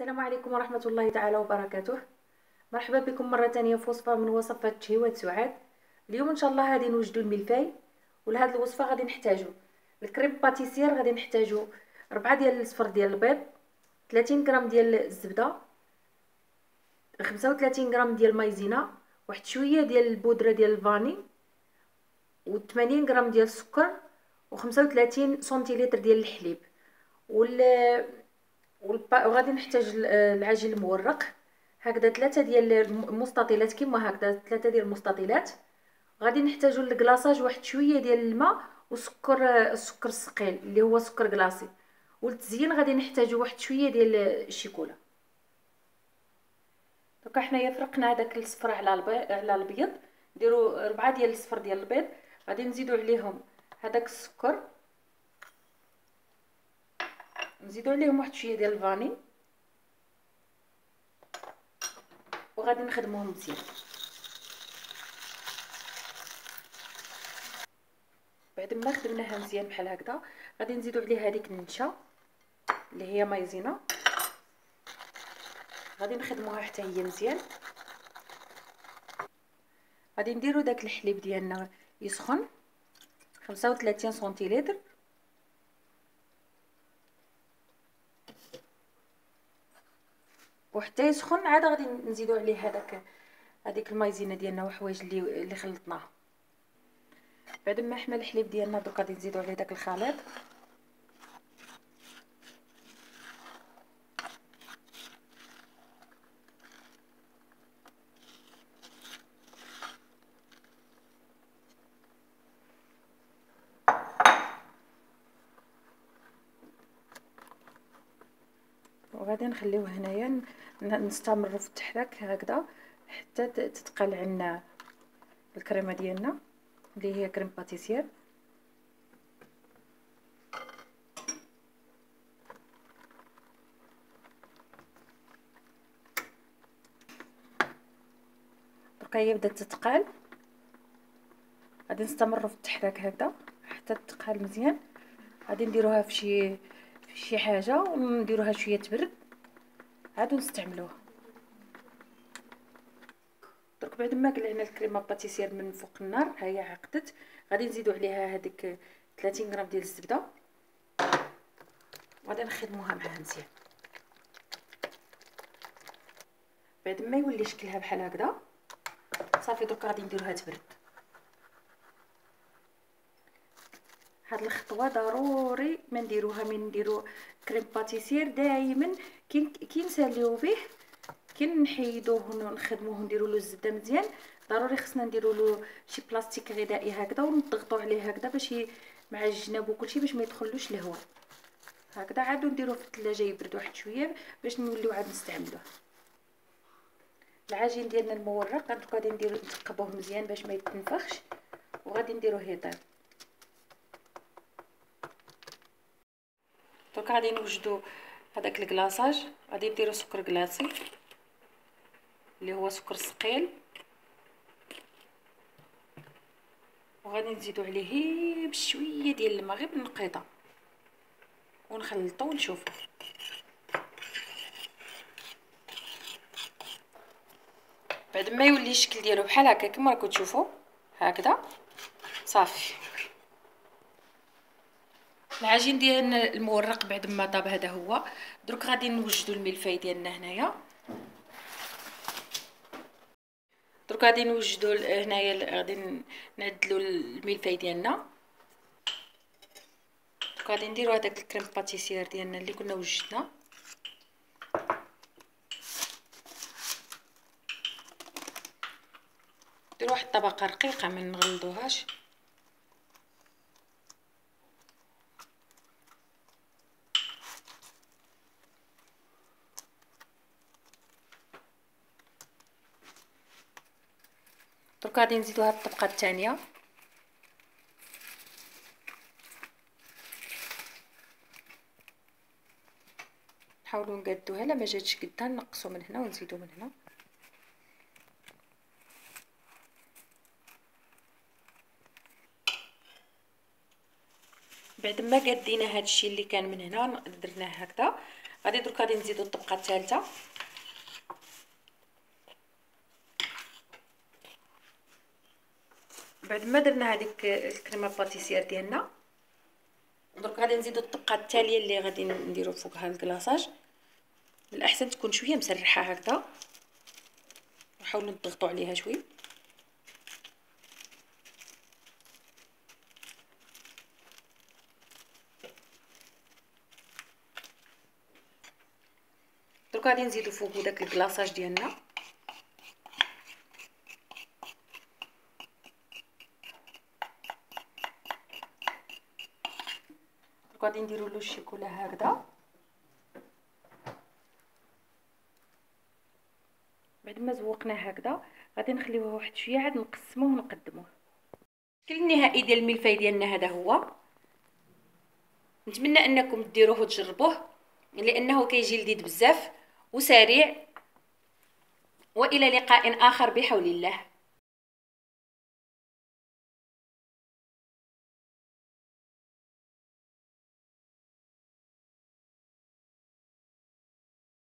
السلام عليكم ورحمة الله تعالى وبركاته. مرحبا بكم مرة تانية في وصفة من وصفات شهيوات سعاد. اليوم ان شاء الله غادي نوجدو الملفاي، ولهاد الوصفة غادي نحتاجو الكريم باتيسير، غادي نحتاجو 4 ديال الصفر ديال البيض، 30 غرام ديال الزبدة، 35 غرام ديال المايزينا، واحد شوية ديال البودرة ديال الفاني، و80 غرام ديال السكر، و35 سنتيلتر ديال الحليب. وغادي نحتاج العجين المورق، هكذا 3 ديال المستطيلات كما هكذا، 3 ديال المستطيلات. غادي نحتاجو للكلاصاج واحد شويه ديال الماء وسكر، السكر الثقيل اللي هو سكر كلاصي. والتزيين غادي نحتاجو واحد شويه ديال الشيكولا. دونك حنايا فرقنا هذاك الصفر على الابيض، نديرو 4 ديال الصفر ديال البيض، غادي نزيدو عليهم هذاك السكر، نزيدو عليهم واحد شويه ديال الفاني، وغادي نخدموهم مزيان. بعد ما خدمناها مزيان بحال هكذا، غادي نزيدو عليها هذيك النشا اللي هي مايزينا، غادي نخدموها حتى هي مزيان. غادي نديرو داك الحليب ديالنا يسخن 35 سنتيلتر، وحتى يسخن عاد غادي نزيدو عليه هذيك المايزينا ديالنا وحوايج اللي خلطناها. بعد ما حمى الحليب ديالنا دوك غادي نزيدو عليه داك الخليط، وغادي نخليوه هنايا نستمروا في التحراك هكذا حتى تتقل عنا الكريمه ديالنا اللي هي كريم باتيسير. دركا هي بدات تتقال، غادي نستمروا في التحراك هكذا حتى تتقال مزيان. غادي نديروها في شي حاجه ونديروها شويه تبرد عاد نستعملوها. درك بعد ما قلعنا الكريمه باتيسير من فوق النار، ها هي عقدت، غادي نزيدو عليها هذيك 30 غرام ديال الزبده، غادي نخدموها معها مزيان. بعد ما يولي شكلها بحال هكذا صافي، درك غادي نديروها تبرد. هاد الخطوه ضروري ما نديروها من نديرو كريم باتيسير، دائما كي نساليو به، كي نحيدوه ونخدموه ونديروا له الزبده مزيان، ضروري خصنا نديروا له شي بلاستيك غذائي هكذا ونضغطوا عليه هكذا باش مع الجناب وكلشي باش ما يدخلوش الهواء هكذا. عاد نديروه في الثلاجه يبرد واحد شويه باش نوليو عاد نستعملوه. العجين ديالنا المورق غادي نثقبوه مزيان باش ما يتنفخش، وغادي نديروه يطيب. دونك غادي نوجدوا هذاك الكلاصاج، غادي نديروا سكر كلاصي اللي هو سكر ثقيل، وغادي نزيدو عليه بشويه ديال الماء غير بالنقيضه ونخلطو ونشوفو. بعد ما يولي الشكل ديالو بحال هكا كما راكم تشوفوا هكذا صافي. العجين ديالنا المورق بعد ما طاب هذا هو. درك غادي نوجدوا الملفاي ديالنا هنايا، درك غادي نوجدوا هنايا، غادي نعدلوا الملفاي ديالنا. درك غادي نديروا هذاك الكريم باتيسير ديالنا اللي كنا وجدنا، نديروا واحد الطبقه رقيقه ما نغلظوهاش. درك غادي نزيدوا هاد الطبقه الثانيه، نحاولوا نقادوها، لا ما جاتش قدها نقصوا من هنا ونزيدوا من هنا. بعد ما قادينا هادشي اللي كان من هنا درناه هكذا، غادي نزيدو الطبقه الثالثه. بعد ما درنا هذيك الكريمه باتيسير ديالنا، درك غادي نزيدو الطبقه التاليه اللي غادي نديرو فوقها الكلاصاج. من الاحسن تكون شويه مسرحه هكذا، نحاولوا نضغطوا عليها شويه. درك غادي نزيدو فوقو داك الكلاصاج ديالنا. غادي نديروا له الشيكولا هكذا. بعد ما زوقناه هكذا غادي نخليوه واحد شويه عاد نقسموه ونقدموه. الشكل النهائي ديال الملفاي ديالنا هذا هو. نتمنى انكم ديروه وتجربوه لانه كيجي لذيذ بزاف وسريع. والى لقاء اخر بحول الله.